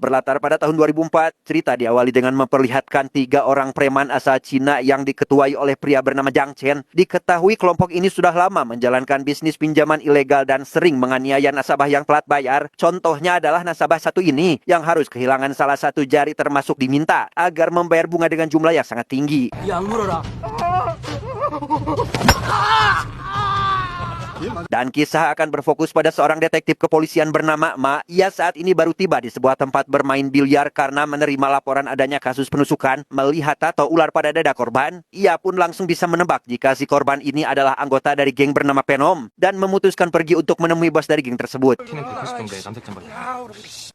Berlatar pada tahun 2004, cerita diawali dengan memperlihatkan 3 orang preman asal Cina yang diketuai oleh pria bernama Jiang Chen. Diketahui kelompok ini sudah lama menjalankan bisnis pinjaman ilegal dan sering menganiaya nasabah yang telat bayar. Contohnya adalah nasabah satu ini yang harus kehilangan salah satu jari termasuk diminta agar membayar bunga dengan jumlah yang sangat tinggi. Dan kisah akan berfokus pada seorang detektif kepolisian bernama Ma. Ia saat ini baru tiba di sebuah tempat bermain biliar karena menerima laporan adanya kasus penusukan. Melihat tato ular pada dada korban, ia pun langsung bisa menebak jika si korban ini adalah anggota dari geng bernama Venom dan memutuskan pergi untuk menemui bos dari geng tersebut.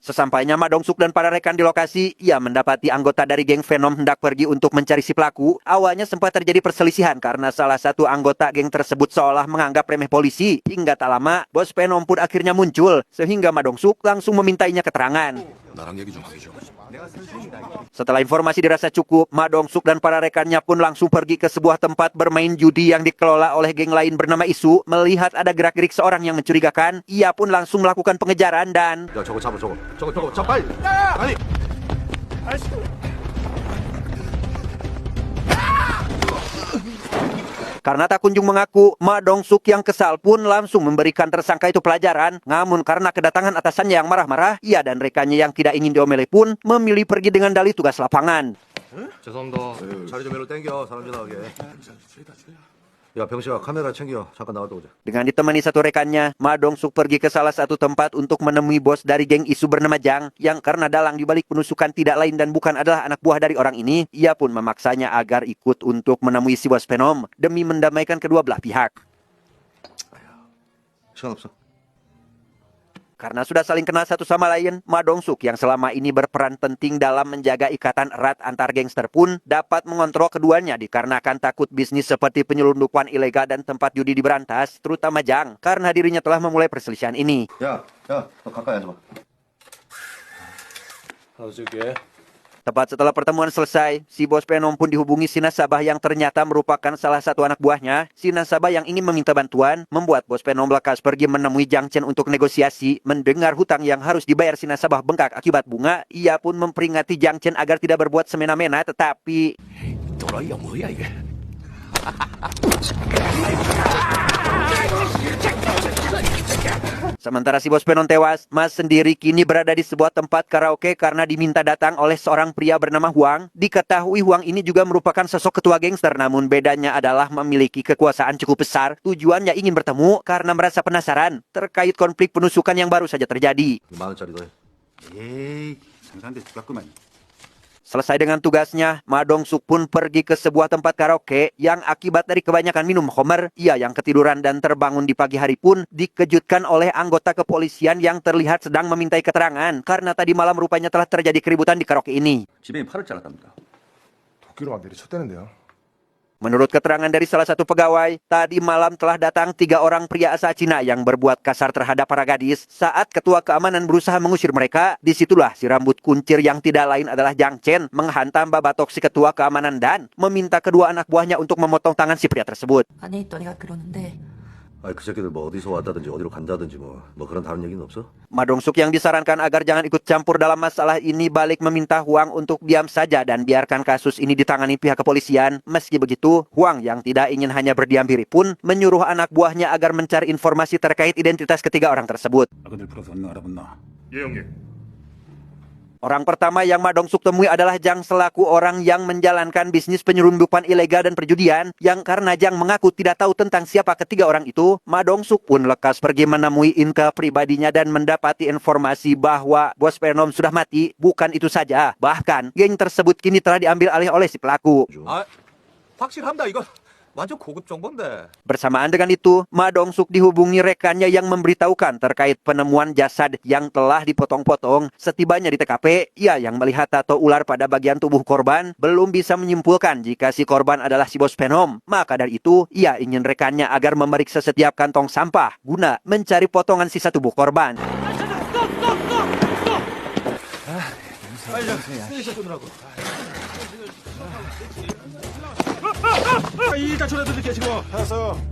Sesampainya Ma Dong Suk dan para rekan di lokasi, ia mendapati anggota dari geng Venom hendak pergi untuk mencari si pelaku. Awalnya sempat terjadi perselisihan karena salah satu anggota geng tersebut seolah menganggap remeh polisi. Hingga tak lama, bos Venom pun akhirnya muncul, sehingga Ma Dong Suk langsung memintainya keterangan. Setelah informasi dirasa cukup, Ma Dong Suk dan para rekannya pun langsung pergi ke sebuah tempat bermain judi yang dikelola oleh geng lain bernama Isu. Melihat ada gerak-gerik seorang yang mencurigakan, ia pun langsung melakukan pengejaran dan... Karena tak kunjung mengaku, Ma Dong Suk yang kesal pun langsung memberikan tersangka itu pelajaran. Namun karena kedatangan atasannya yang marah-marah, ia dan rekannya yang tidak ingin diomeli pun memilih pergi dengan dalih tugas lapangan. Dengan ditemani satu rekannya, Ma Dong Suk pergi ke salah satu tempat untuk menemui bos dari geng Isu bernama Jiang, yang karena dalang dibalik penusukan tidak lain dan bukan adalah anak buah dari orang ini. Ia pun memaksanya agar ikut untuk menemui si bos Venom demi mendamaikan kedua belah pihak. Karena sudah saling kenal satu sama lain, Ma Dong Suk yang selama ini berperan penting dalam menjaga ikatan erat antar gangster pun dapat mengontrol keduanya dikarenakan takut bisnis seperti penyelundupan ilegal dan tempat judi diberantas, terutama Jiang, karena dirinya telah memulai perselisihan ini. Tepat setelah pertemuan selesai, si bos Venom pun dihubungi si nasabah yang ternyata merupakan salah satu anak buahnya. Si nasabah yang ingin meminta bantuan membuat bos Venom lekas pergi menemui Jiang Chen untuk negosiasi. Mendengar hutang yang harus dibayar si nasabah bengkak akibat bunga, ia pun memperingati Jiang Chen agar tidak berbuat semena-mena, tetapi... Sementara si bos Venom tewas, Mas sendiri kini berada di sebuah tempat karaoke karena diminta datang oleh seorang pria bernama Huang. Diketahui Huang ini juga merupakan sosok ketua gangster, namun bedanya adalah memiliki kekuasaan cukup besar. Tujuannya ingin bertemu karena merasa penasaran terkait konflik penusukan yang baru saja terjadi. Selesai dengan tugasnya, Ma Dong Suk pun pergi ke sebuah tempat karaoke yang akibat dari kebanyakan minum khamr, ia yang ketiduran dan terbangun di pagi hari pun dikejutkan oleh anggota kepolisian yang terlihat sedang memintai keterangan karena tadi malam rupanya telah terjadi keributan di karaoke ini. Menurut keterangan dari salah satu pegawai, tadi malam telah datang 3 orang pria asal Cina yang berbuat kasar terhadap para gadis. Saat ketua keamanan berusaha mengusir mereka, disitulah si rambut kuncir yang tidak lain adalah Jiang Chen menghantam babatok si ketua keamanan dan meminta kedua anak buahnya untuk memotong tangan si pria tersebut. Ma Dong Suk yang disarankan agar jangan ikut campur dalam masalah ini balik meminta Huang untuk diam saja dan biarkan kasus ini ditangani pihak kepolisian. Meski begitu, Huang yang tidak ingin hanya berdiam diri pun menyuruh anak buahnya agar mencari informasi terkait identitas ketiga orang tersebut. Orang pertama yang Ma Dong Suk temui adalah Jiang selaku orang yang menjalankan bisnis penyelundupan ilegal dan perjudian. Yang karena Jiang mengaku tidak tahu tentang siapa ketiga orang itu, Ma Dong Suk pun lekas pergi menemui intel pribadinya dan mendapati informasi bahwa bos Venom sudah mati. Bukan itu saja, bahkan geng tersebut kini telah diambil alih oleh si pelaku. Bersamaan dengan itu, Ma Dong Suk dihubungi rekannya yang memberitahukan terkait penemuan jasad yang telah dipotong-potong. Setibanya di TKP, ia yang melihat tato ular pada bagian tubuh korban belum bisa menyimpulkan jika si korban adalah si bos Venom. Maka dari itu, ia ingin rekannya agar memeriksa setiap kantong sampah guna mencari potongan sisa tubuh korban.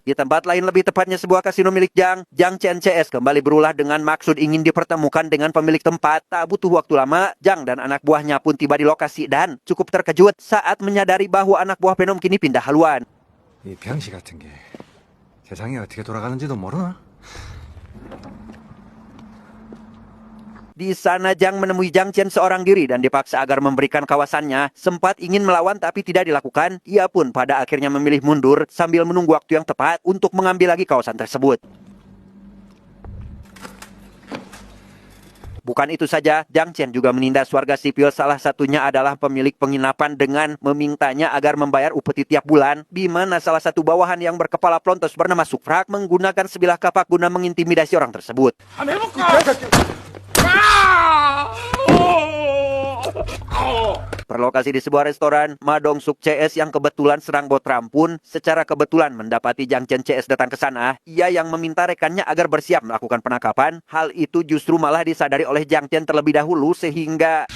Di tempat lain, lebih tepatnya sebuah kasino milik Jang Chen CS kembali berulah dengan maksud ingin dipertemukan dengan pemilik tempat. Tak butuh waktu lama, Jang dan anak buahnya pun tiba di lokasi dan cukup terkejut saat menyadari bahwa anak buah Venom kini pindah haluan. 이 병시 같은 게 세상이 어떻게 돌아가는지도 모르나? Di sana Jang menemui Jang Chen seorang diri dan dipaksa agar memberikan kawasannya. Sempat ingin melawan tapi tidak dilakukan. Ia pun pada akhirnya memilih mundur sambil menunggu waktu yang tepat untuk mengambil lagi kawasan tersebut. Bukan itu saja, Jang Chen juga menindas warga sipil, salah satunya adalah pemilik penginapan dengan memintanya agar membayar upeti tiap bulan, di mana salah satu bawahan yang berkepala plontos bernama Sukrak menggunakan sebilah kapak guna mengintimidasi orang tersebut. Berlokasi di sebuah restoran, Ma Dong-suk CS yang kebetulan sedang botram pun secara kebetulan mendapati Jang Chen CS datang ke sana. Ia yang meminta rekannya agar bersiap melakukan penangkapan. Hal itu justru malah disadari oleh Jang Chen terlebih dahulu sehingga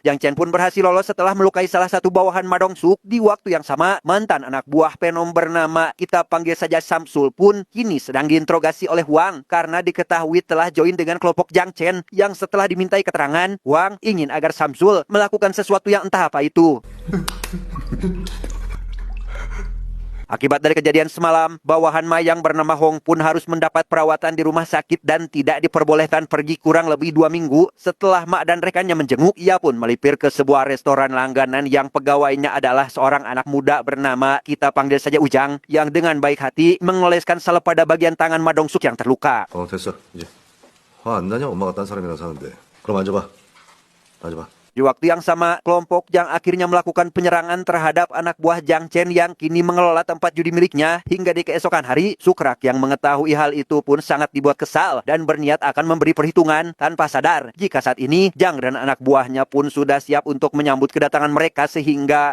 Jang Chen pun berhasil lolos setelah melukai salah satu bawahan Ma Dong-suk. Di waktu yang sama, mantan anak buah Venom bernama kita panggil saja Samsul pun kini sedang diinterogasi oleh Wang karena diketahui telah join dengan kelompok Jang Chen yang setelah dimintai keterangan, Wang ingin agar Samsul melakukan sesuatu yang entah apa itu. Akibat dari kejadian semalam, bawahan Ma yang bernama Hong pun harus mendapat perawatan di rumah sakit dan tidak diperbolehkan pergi kurang lebih 2 minggu. Setelah Ma dan rekannya menjenguk, ia pun melipir ke sebuah restoran langganan yang pegawainya adalah seorang anak muda bernama kita panggil saja Ujang, yang dengan baik hati mengoleskan salep pada bagian tangan Ma Dong-suk yang terluka. 됐어. 이제 화 안 나냐? 엄마가 딴 사람이랑 사는데. 그럼 앉아봐. 앉아봐. Di waktu yang sama, kelompok Jang akhirnya melakukan penyerangan terhadap anak buah Jang Chen yang kini mengelola tempat judi miliknya. Hingga di keesokan hari, Sukrak yang mengetahui hal itu pun sangat dibuat kesal dan berniat akan memberi perhitungan tanpa sadar jika saat ini Jang dan anak buahnya pun sudah siap untuk menyambut kedatangan mereka sehingga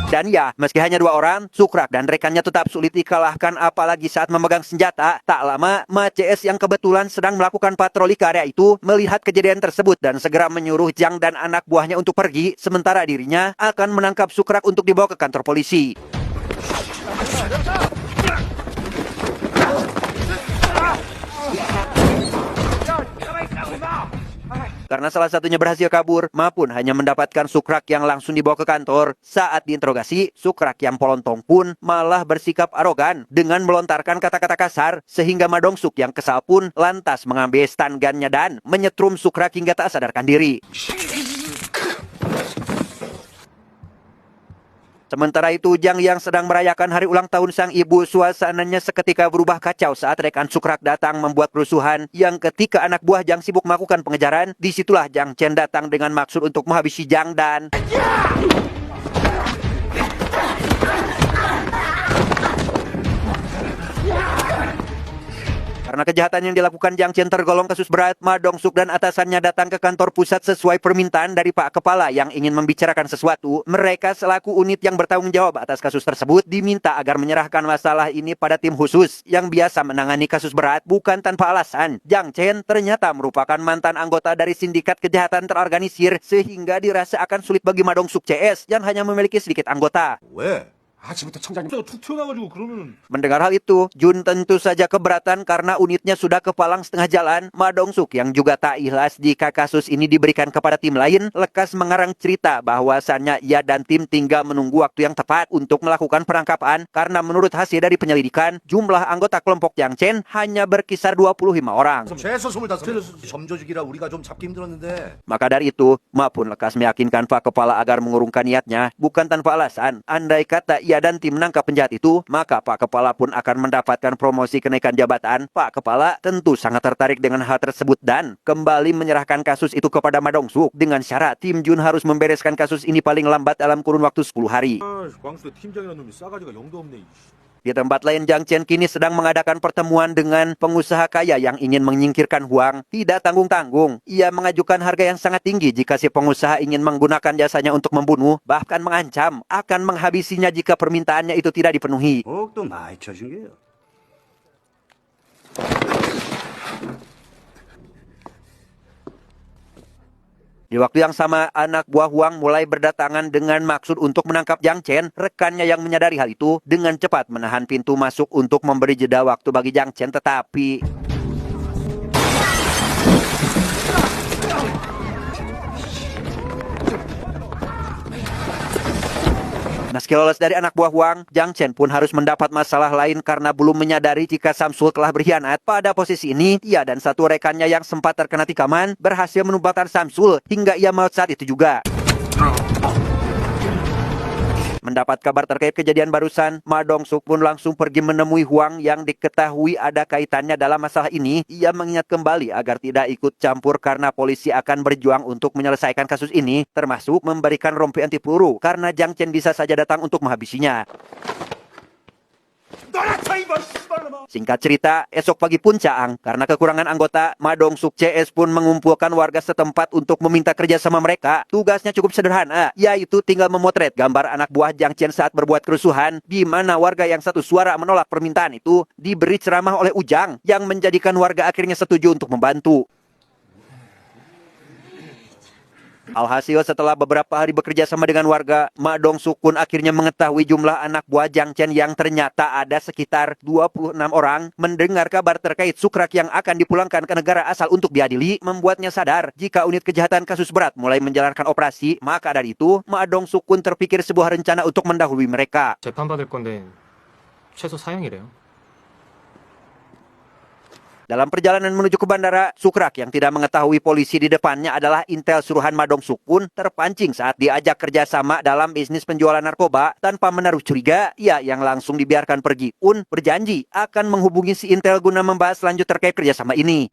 dan ya, meski hanya 2 orang, Sukrak dan rekannya tetap sulit dikalahkan apalagi saat memegang senjata. Tak lama, Ma CS yang kebetulan sedang melakukan patroli ke area itu melihat kejadian tersebut dan segera menyuruh Jang dan anak buahnya untuk pergi, sementara dirinya akan menangkap Sukrak untuk dibawa ke kantor polisi. Karena salah satunya berhasil kabur, Ma pun hanya mendapatkan Sukrak yang langsung dibawa ke kantor. Saat diinterogasi, Sukrak yang polontong pun malah bersikap arogan dengan melontarkan kata-kata kasar, sehingga Ma Dong-suk yang kesal pun lantas mengambil stun gun-nya dan menyetrum Sukrak hingga tak sadarkan diri. Sementara itu, Jang yang sedang merayakan hari ulang tahun sang ibu, suasananya seketika berubah kacau saat rekan Sukrak datang membuat kerusuhan. Yang ketika anak buah Jang sibuk melakukan pengejaran, disitulah Jang Chen datang dengan maksud untuk menghabisi Jang dan karena kejahatan yang dilakukan Jang Chen tergolong kasus berat, Ma Dong-suk dan atasannya datang ke kantor pusat sesuai permintaan dari Pak Kepala yang ingin membicarakan sesuatu. Mereka selaku unit yang bertanggung jawab atas kasus tersebut diminta agar menyerahkan masalah ini pada tim khusus yang biasa menangani kasus berat bukan tanpa alasan. Jang Chen ternyata merupakan mantan anggota dari sindikat kejahatan terorganisir sehingga dirasa akan sulit bagi Ma Dong-suk CS yang hanya memiliki sedikit anggota. 아침부터 청장님 툭 튀어나와가지고 그러면은. Mendengar hal itu, Jun tentu saja keberatan karena unitnya sudah kepalang setengah jalan. Ma Dong-suk yang juga tak ikhlas jika kasus ini diberikan kepada tim lain, lekas mengarang cerita bahwasannya ia dan tim tinggal menunggu waktu yang tepat untuk melakukan penangkapan karena menurut hasil dari penyelidikan, jumlah anggota kelompok Jang Chen hanya berkisar 25 orang. 최소 25. 점조직이라 우리가 좀 잡기 힘들었는데. Maka dari itu, Ma pun lekas meyakinkan Pak Kepala agar mengurungkan niatnya, bukan tanpa alasan. Andai kata ia dan tim menangkap penjahat itu, maka Pak Kepala pun akan mendapatkan promosi kenaikan jabatan. Pak Kepala tentu sangat tertarik dengan hal tersebut dan kembali menyerahkan kasus itu kepada Ma Dong-suk dengan syarat tim Jun harus membereskan kasus ini paling lambat dalam kurun waktu 10 hari. Di tempat lain, Jiang Chen kini sedang mengadakan pertemuan dengan pengusaha kaya yang ingin menyingkirkan Huang. Tidak tanggung-tanggung, ia mengajukan harga yang sangat tinggi jika si pengusaha ingin menggunakan jasanya untuk membunuh, bahkan mengancam akan menghabisinya jika permintaannya itu tidak dipenuhi. 목도 많이 쳐준 게요. Di waktu yang sama, anak buah Huang mulai berdatangan dengan maksud untuk menangkap Jiang Chen. Rekannya yang menyadari hal itu dengan cepat menahan pintu masuk untuk memberi jeda waktu bagi Jiang Chen, tetapi meski lolos dari anak buah Huang, Jiang Chen pun harus mendapat masalah lain karena belum menyadari jika Samsul telah berkhianat. Pada posisi ini, ia dan satu rekannya yang sempat terkena tikaman berhasil menumbangkan Samsul hingga ia maut saat itu juga. Mendapat kabar terkait kejadian barusan, Ma Dong-suk pun langsung pergi menemui Huang yang diketahui ada kaitannya dalam masalah ini. Ia mengingat kembali agar tidak ikut campur karena polisi akan berjuang untuk menyelesaikan kasus ini, termasuk memberikan rompi anti peluru karena Jiang Chen bisa saja datang untuk menghabisinya. Singkat cerita, esok pagi pun Caang, karena kekurangan anggota, Ma Dong-suk CS pun mengumpulkan warga setempat untuk meminta kerja sama mereka. Tugasnya cukup sederhana, yaitu tinggal memotret gambar anak buah Jiang Chen saat berbuat kerusuhan, di mana warga yang satu suara menolak permintaan itu diberi ceramah oleh Ujang, yang menjadikan warga akhirnya setuju untuk membantu. Alhasil setelah beberapa hari bekerja sama dengan warga, Ma Dong-suk pun akhirnya mengetahui jumlah anak buah Jiang Chen yang ternyata ada sekitar 26 orang. Mendengar kabar terkait Sukrak yang akan dipulangkan ke negara asal untuk diadili, membuatnya sadar jika unit kejahatan kasus berat mulai menjalankan operasi. Maka dari itu, Ma Dong-suk pun terpikir sebuah rencana untuk mendahului mereka. 재판받을 건데 최소 사형이래요. Dalam perjalanan menuju ke bandara, Sukrak yang tidak mengetahui polisi di depannya adalah intel suruhan Ma Dong-suk pun terpancing saat diajak kerjasama dalam bisnis penjualan narkoba. Tanpa menaruh curiga, ia yang langsung dibiarkan pergi pun berjanji akan menghubungi si intel guna membahas lanjut terkait kerjasama ini.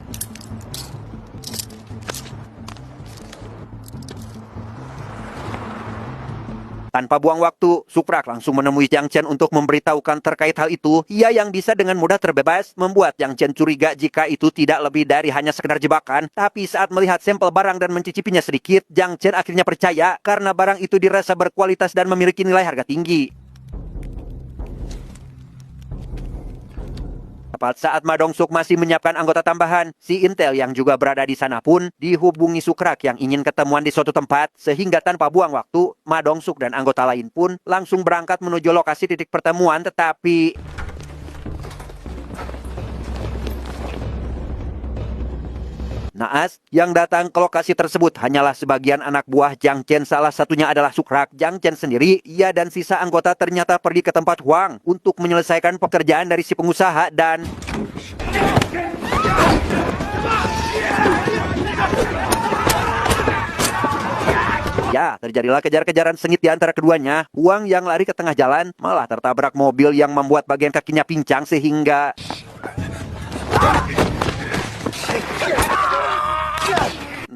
Tanpa buang waktu, Sukrak langsung menemui Jiang Chen untuk memberitahukan terkait hal itu. Ia yang bisa dengan mudah terbebas, membuat Jiang Chen curiga jika itu tidak lebih dari hanya sekedar jebakan. Tapi saat melihat sampel barang dan mencicipinya sedikit, Jiang Chen akhirnya percaya karena barang itu dirasa berkualitas dan memiliki nilai harga tinggi. Tepat saat Ma Dong-suk masih menyiapkan anggota tambahan, si intel yang juga berada di sana pun dihubungi Sukrak yang ingin ketemuan di suatu tempat, sehingga tanpa buang waktu, Ma Dong-suk dan anggota lain pun langsung berangkat menuju lokasi titik pertemuan, tetapi naas, yang datang ke lokasi tersebut hanyalah sebagian anak buah Jiang Chen, salah satunya adalah Sukrak. Jiang Chen sendiri, ia dan sisa anggota ternyata pergi ke tempat Huang untuk menyelesaikan pekerjaan dari si pengusaha dan ya, terjadilah kejar-kejaran sengit di antara keduanya. Huang yang lari ke tengah jalan malah tertabrak mobil yang membuat bagian kakinya pincang sehingga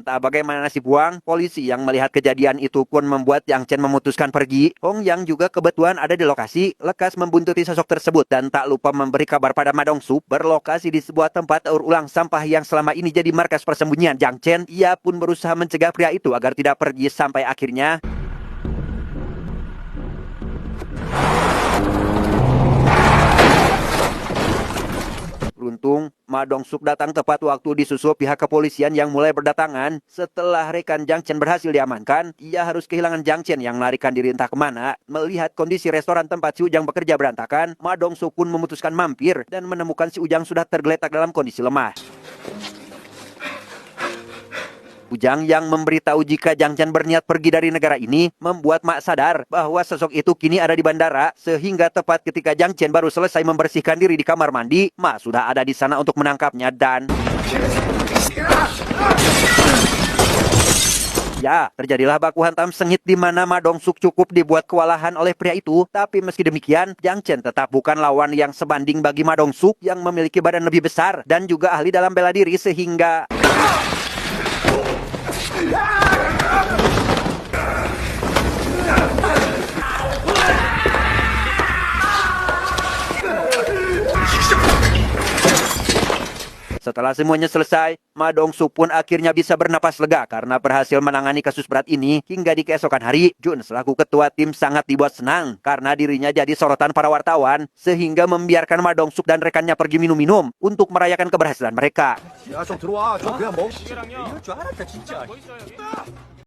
entah bagaimana nasib Huang, polisi yang melihat kejadian itu pun membuat Jiang Chen memutuskan pergi. Hong yang juga kebetulan ada di lokasi, lekas membuntuti sosok tersebut dan tak lupa memberi kabar pada Ma Dong-suk berlokasi di sebuah tempat daur ulang sampah yang selama ini jadi markas persembunyian Jiang Chen. Ia pun berusaha mencegah pria itu agar tidak pergi sampai akhirnya beruntung, Ma Dong-suk datang tepat waktu disusul pihak kepolisian yang mulai berdatangan. Setelah rekan Jiang Chen berhasil diamankan, ia harus kehilangan Jiang Chen yang melarikan diri entah kemana. Melihat kondisi restoran tempat si Ujang bekerja berantakan, Ma Dong-suk pun memutuskan mampir dan menemukan si Ujang sudah tergeletak dalam kondisi lemah. Ujang yang memberitahu jika Jiang Chen berniat pergi dari negara ini membuat Mak sadar bahwa sosok itu kini ada di bandara, sehingga tepat ketika Jiang Chen baru selesai membersihkan diri di kamar mandi, Mak sudah ada di sana untuk menangkapnya dan ya, terjadilah baku hantam sengit di mana Ma Dong-suk cukup dibuat kewalahan oleh pria itu. Tapi meski demikian, Jiang Chen tetap bukan lawan yang sebanding bagi Ma Dong-suk yang memiliki badan lebih besar dan juga ahli dalam bela diri sehingga Setelah semuanya selesai, Ma Dong-suk pun akhirnya bisa bernapas lega karena berhasil menangani kasus berat ini hingga di keesokan hari. Jun selaku ketua tim sangat dibuat senang karena dirinya jadi sorotan para wartawan sehingga membiarkan Ma Dong-suk dan rekannya pergi minum-minum untuk merayakan keberhasilan mereka. 야, 좀 들어와. 좀 그냥 먹.